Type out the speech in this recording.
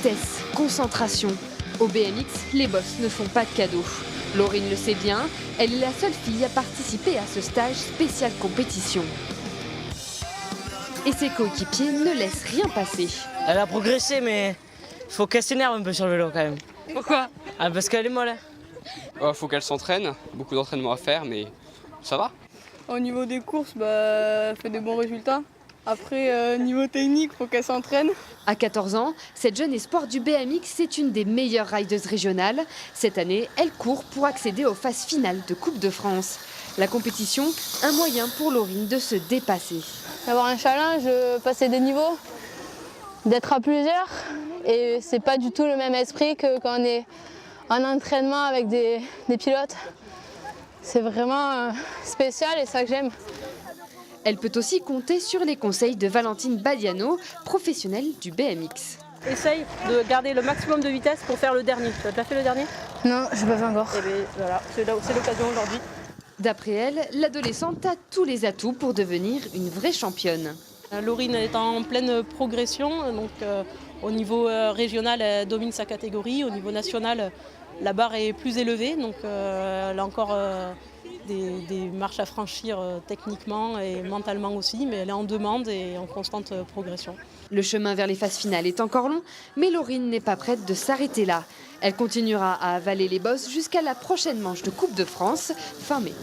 Vitesse, concentration. Au BMX, les bosses ne font pas de cadeaux. Laurine le sait bien, elle est la seule fille à participer à ce stage spécial compétition. Et ses coéquipiers ne laissent rien passer. Elle a progressé, mais il faut qu'elle s'énerve un peu sur le vélo quand même. Pourquoi? Parce qu'elle est molle. Faut qu'elle s'entraîne, beaucoup d'entraînement à faire, mais ça va. Au niveau des courses, elle fait des bons résultats. Après, niveau technique, faut qu'elle s'entraîne. À 14 ans, cette jeune espoir du BMX est une des meilleures rideuses régionales. Cette année, elle court pour accéder aux phases finales de Coupe de France. La compétition, un moyen pour Laurine de se dépasser. D'avoir un challenge, passer des niveaux, d'être à plusieurs. Et c'est pas du tout le même esprit que quand on est en entraînement avec des pilotes. C'est vraiment spécial et ça que j'aime. Elle peut aussi compter sur les conseils de Valentine Badiano, professionnelle du BMX. Essaye de garder le maximum de vitesse pour faire le dernier. Tu as déjà fait le dernier? Non, je ne peux pas encore. Et bien voilà, c'est l'occasion aujourd'hui. D'après elle, l'adolescente a tous les atouts pour devenir une vraie championne. Laurine est en pleine progression, donc au niveau régional, elle domine sa catégorie. Au niveau national, la barre est plus élevée, donc elle a encore des marches à franchir techniquement et mentalement aussi, mais elle est en demande et en constante progression. Le chemin vers les phases finales est encore long, mais Laurine n'est pas prête de s'arrêter là. Elle continuera à avaler les bosses jusqu'à la prochaine manche de Coupe de France, fin mai.